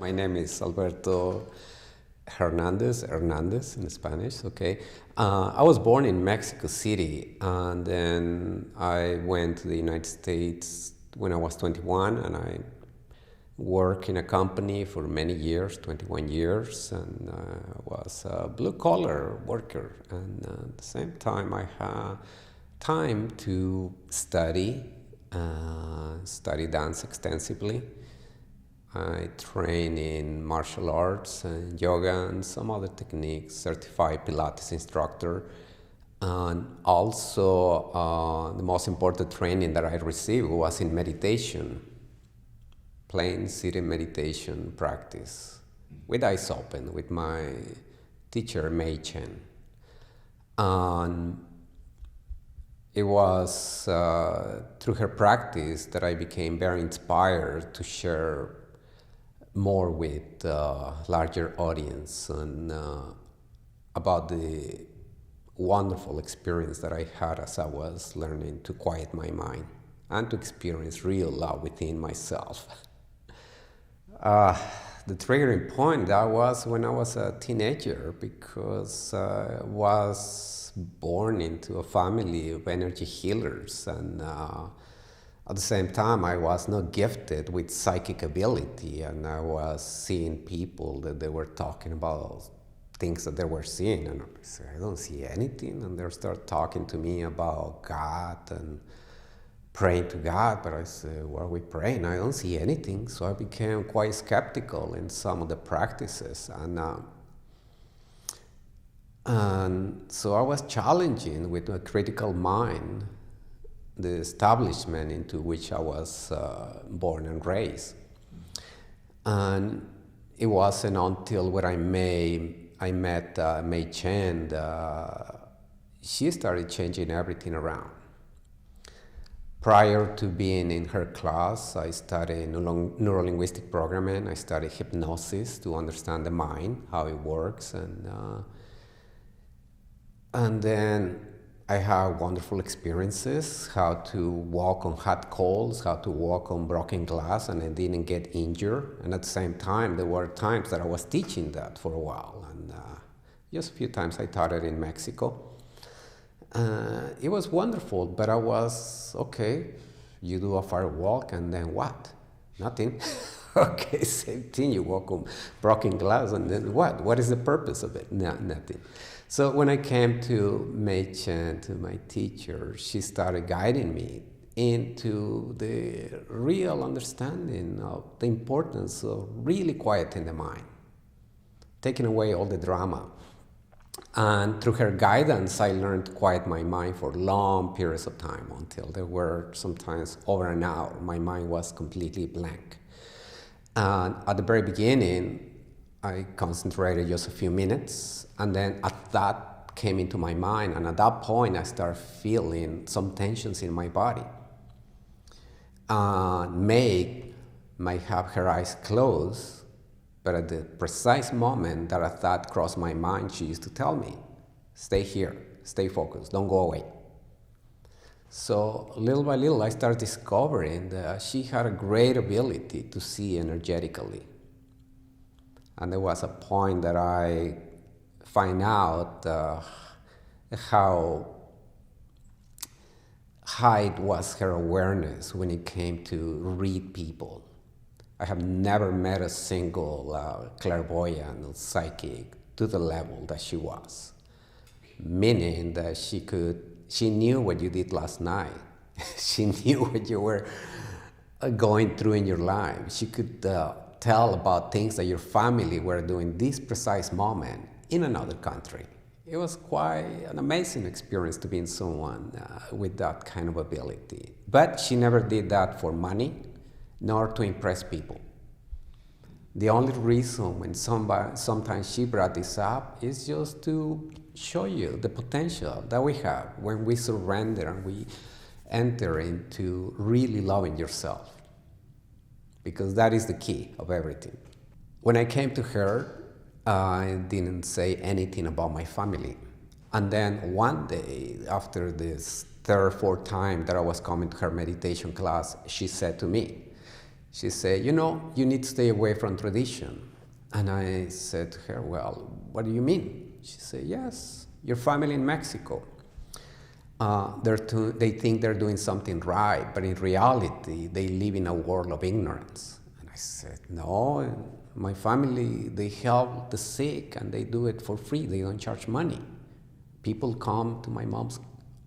My name is Alberto Hernandez in Spanish, okay. I was born in Mexico City, and then I went to the United States when I was 21, and I worked in a company for many years, 21 years, and was a blue-collar worker. And at the same time, I had time to study dance extensively. I train in martial arts and yoga and some other techniques, certified Pilates instructor. And also, the most important training that I received was in meditation, plain sitting meditation practice with eyes open with my teacher, Mei Chen. And it was through her practice that I became very inspired to share more with larger audience and about the wonderful experience that I had as I was learning to quiet my mind and to experience real love within myself. The triggering point that was when I was a teenager, because I was born into a family of energy healers, and at the same time I was not gifted with psychic ability, and I was seeing people that they were talking about things that they were seeing, and I said, I don't see anything, and they start talking to me about God and praying to God, but I said, what are we praying? I don't see anything. So I became quite skeptical in some of the practices, and so I was challenging with a critical mind the establishment into which I was born and raised. And it wasn't until when I met Mei Chen, she started changing everything around. Prior to being in her class, I studied neuro-linguistic programming. I studied hypnosis to understand the mind, how it works, and then I had wonderful experiences, how to walk on hot coals, how to walk on broken glass, and I didn't get injured. And at the same time, there were times that I was teaching that for a while, and just a few times I taught it in Mexico. It was wonderful, but I was, okay, you do a fire walk and then what? Nothing. Okay, same thing, you walk on broken glass and then what? What is the purpose of it? No, nothing. So when I came to Mei Chen, to my teacher, she started guiding me into the real understanding of the importance of really quieting the mind, taking away all the drama. And through her guidance, I learned to quiet my mind for long periods of time, until there were sometimes over an hour. My mind was completely blank. And at the very beginning, I concentrated just a few minutes, and then that came into my mind, and at that point, I started feeling some tensions in my body. May might have her eyes closed, but at the precise moment that a thought crossed my mind, she used to tell me, stay here, stay focused, don't go away. So little by little, I started discovering that she had a great ability to see energetically. And there was a point that I find out how high was her awareness when it came to read people. I have never met a single clairvoyant or psychic to the level that she was. Meaning that she knew what you did last night. She knew what you were going through in your life. She could tell about things that your family were doing this precise moment in another country. It was quite an amazing experience to be in someone with that kind of ability. But she never did that for money, nor to impress people. The only reason when sometimes she brought this up is just to show you the potential that we have when we surrender and we enter into really loving yourself. Because that is the key of everything. When I came to her, I didn't say anything about my family. And then one day, after this third or fourth time that I was coming to her meditation class, she said to me, She said, you need to stay away from tradition. And I said to her, well, what do you mean? She said, yes, your family in Mexico. They think they're doing something right, but in reality, they live in a world of ignorance. And I said, no, my family, they help the sick and they do it for free. They don't charge money. People come to my mom's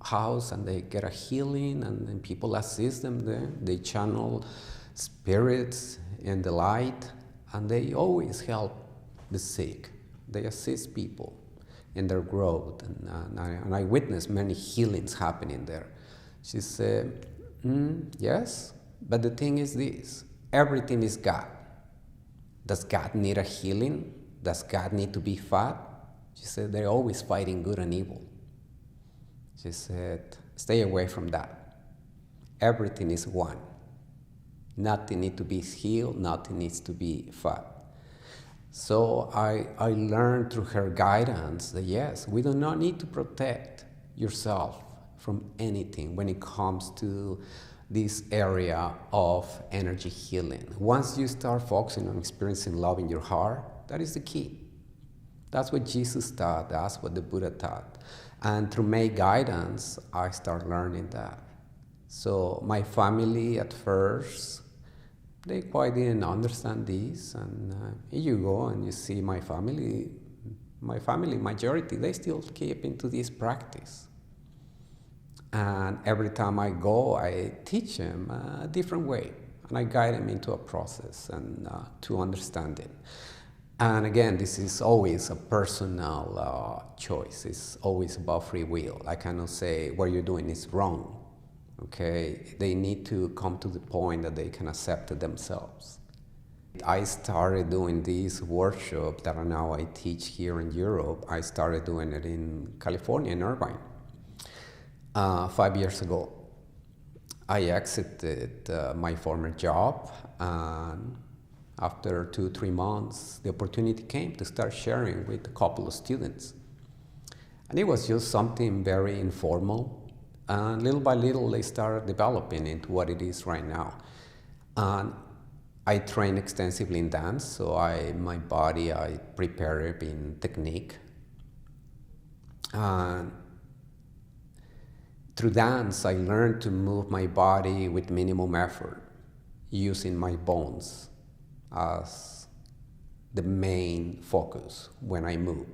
house and they get a healing, and then people assist them there. They channel spirits in the light, and they always help the sick. They assist people in their growth, and I witnessed many healings happening there. She said, yes, but the thing is this, everything is God. Does God need a healing? Does God need to be fought? She said, they're always fighting good and evil. She said, stay away from that. Everything is one. Nothing needs to be healed, nothing needs to be fought. So I learned through her guidance that yes, we do not need to protect yourself from anything when it comes to this area of energy healing. Once you start focusing on experiencing love in your heart, that is the key. That's what Jesus taught, that's what the Buddha taught. And through my guidance, I started learning that. So my family at first, they quite didn't understand this, and you go and you see my family, majority, they still keep into this practice. And every time I go, I teach them a different way, and I guide them into a process and to understanding. And again, this is always a personal choice. It's always about free will. I cannot say what you're doing is wrong. Okay, they need to come to the point that they can accept it themselves. I started doing this workshop that now I teach here in Europe. I started doing it in California, in Irvine, 5 years ago. I exited my former job, and after 2-3 months, the opportunity came to start sharing with a couple of students. And it was just something very informal. And little by little, they started developing into what it is right now. And I train extensively in dance, so my body, I prepare it in technique. And through dance, I learned to move my body with minimum effort, using my bones as the main focus when I move.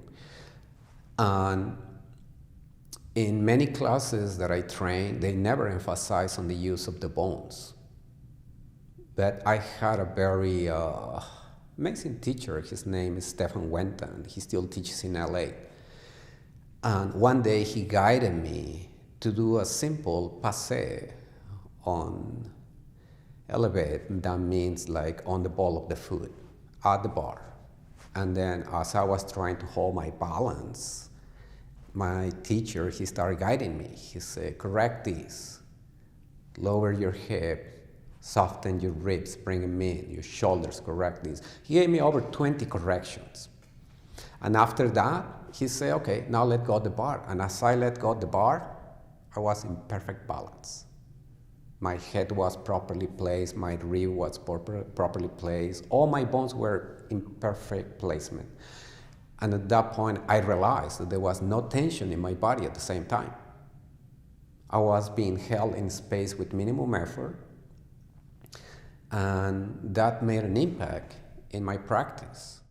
And in many classes that I train, they never emphasize on the use of the bones. But I had a very amazing teacher. His name is Stefan Wenta, and he still teaches in LA. And one day he guided me to do a simple passe on elevate. That means like on the ball of the foot, at the bar. And then as I was trying to hold my balance, my teacher, he started guiding me. He said, correct this, lower your hip, soften your ribs, bring them in, your shoulders, correct this. He gave me over 20 corrections. And after that, he said, okay, now let go of the bar. And as I let go of the bar, I was in perfect balance. My head was properly placed, my rib was properly placed, all my bones were in perfect placement. And at that point, I realized that there was no tension in my body at the same time. I was being held in space with minimum effort, and that made an impact in my practice.